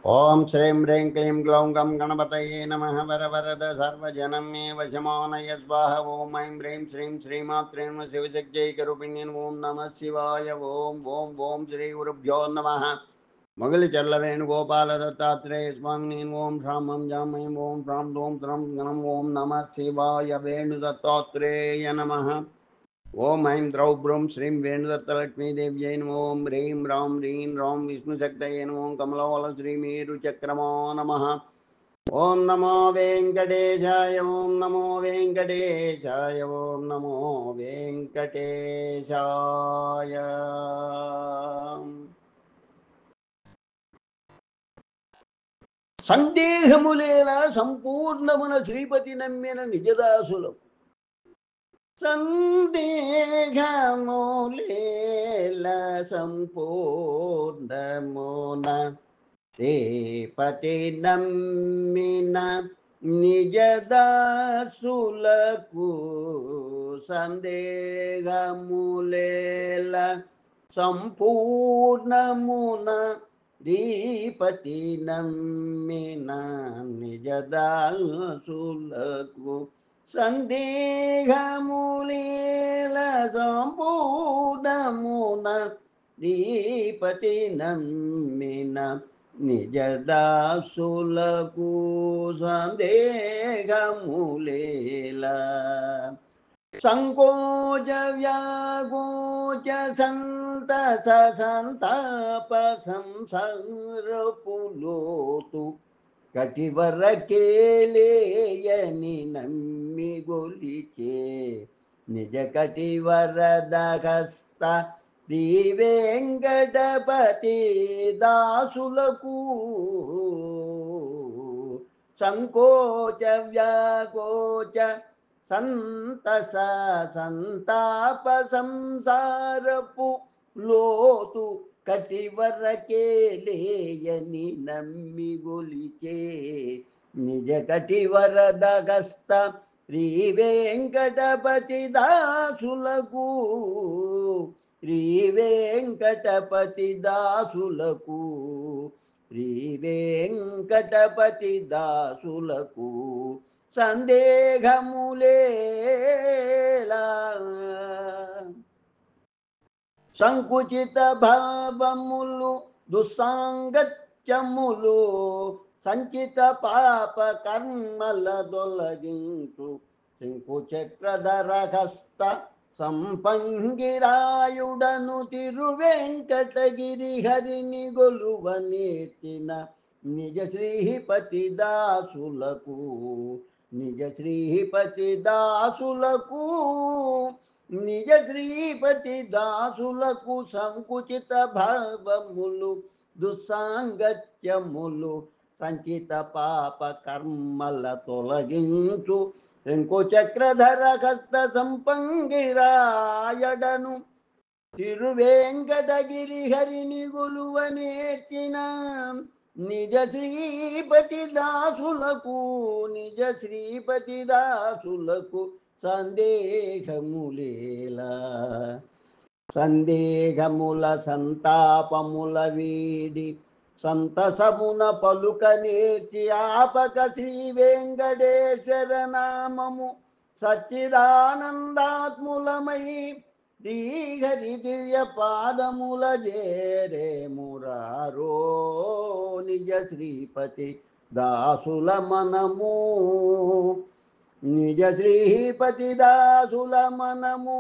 ओम श्रीं ह्रीं क्लीं ग्लौं गं गणपतये नमः। वर वरद सर्वजनं मे वशमानय स्वाहा। ओम ऐं ह्रीं श्रीं श्रीमात्रे नमः। शिवशक्त्यैकरूपिण्यै ओम नमः शिवाय। ओम ओम ओम श्री गुरुभ्यो नमः। मुगलचल्लवेणुगोपाल दत्तात्रेय स्वामिने ओम श्रामं जामयं ओम श्रां दों त्रं गणं ओम नमः शिवाय। वेणुदत्तात्रेय नमः। ओम ऐं द्रौ ब्रूं श्रीं वेणुदत्तलक्ष्मीदेव्यै नमः। ओम ह्रीं रां ह्रीं रां विष्णुशक्तये नमः। ओम कमलवल श्रीमेरुचक्रमा नमः। ओम नमो वेंकटेशाय। ओम नमो वेंकटेशाय। ओम नमो वेंकटेशाय। సందేహములేలా సంపూర్ణమున శ్రీపతి నమ్మిన నిజదాసులకు సందేహములేల సంపూర్ణమున శ్రీపతి నమ్మిన నిజదాసులకు సందేహములేల సంపూర్ణమున శ్రీపతి నమ్మిన నిజదాసులకు సందేహములేల సంపూర్ణమున శ్రీపతి నమ్మిన నిజదాసులకు సందేహములేల సంకోచ వ్యాకోచ సంతస సంతాప సంసారపులోతు కటివరకేలేయని నమ్మి గొలిచే నిజ కటివరదహస్త శ్రీ వెంకటపతి దాసులకు సంకోచ వ్యాకోచ సంతస సంతాప సంసారపు లోతు కటివరకేలేయని నమ్మి గొలిచే నిజ కటివరదగస్త శ్రీ వెంకటపతి దాసులకు శ్రీ వెంకటపతి దాసులకు శ్రీ వెంకటపతి దాసులకు సందేహములేలా సంకుచిత భావములు దుస్సాంగత్యములు సంచిత పాప కర్మల దొలగించు శంకుచక్రధరహస్త సంపంగిరాయుడను తిరువెంకటగిరి హరిని గొలువ నేర్చిన నిజ శ్రీపతి దాసులకు నిజ శ్రీపతి దాసులకు నిజ శ్రీపతి దాసులకు సంకుచిత భావములు దుస్సాంగత్యములు సంచిత పాప కర్మల తొలగించు శంకుచక్రధర హస్త సంపంగిరాయడను తిరువేంకటగిరి హరిని గొలువ నేర్చిన నిజ శ్రీపతి దాసులకు నిజ శ్రీపతి దాసులకు సందేహములేలా సందేహముల సంతాపముల వీడి సంతసమున పలుక నేర్చి ఆపక శ్రీ వెంకటేశ్వర నామము సచ్చిదానందాత్ములమై శ్రీహరి దివ్య పాదముల జేరే మురారో నిజ శ్రీపతి దాసుల మనము నిజ శ్రీపతి దాసుల మనము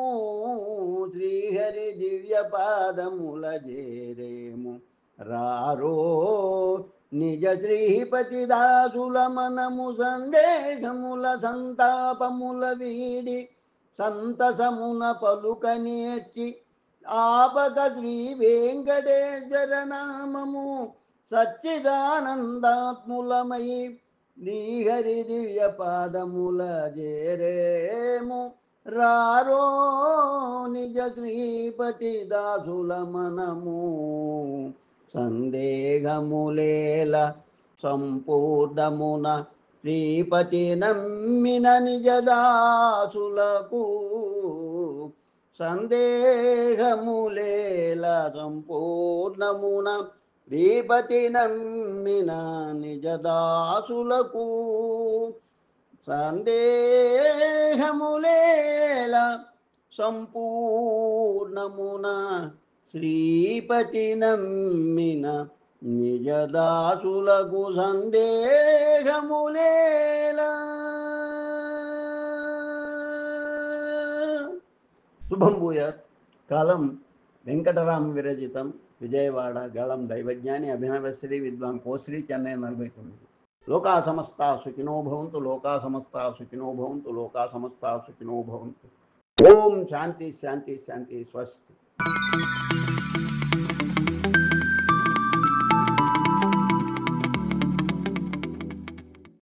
శ్రీహరి దివ్య పాదముల జేరేము రారో నిజ శ్రీపతి దాసుల మనము సందేహముల సంతాపముల వీడి సంతసమున పలుక నేర్చి ఆపక శ్రీ వెంకటేశ్వర నామము సచ్చిదానందాత్ములమై శ్రీహరి దివ్య పాదముల జేరేము రారో నిజ శ్రీపతి దాసుల మనము సందేహములేల సంపూర్ణమున శ్రీపతి నమ్మిన నిజదాసులకు సందేహములేల సంపూర్ణమున శ్రీపతి నమ్మిన నిజదాసులకు సందేహములేల సంపూర్ణమున శ్రీపతి నమ్మిన నిజదాసులకు సందేహములేల. శుభం భూయాత్. కాలం వెంకటరామ విరచితం, విజయవాడ, గళం దైవజ్ఞాని అభినవశ్రీ విద్వాన్ కోశ్రీ, చెన్నై 49. లోకా సమస్తా సుఖినో భవంతు, లోకా సమస్తా సుఖినో భవంతు, లోకా సమస్తా సుఖినో భవంతు. ఓం శాంతి శాంతి శాంతి. స్వస్తి.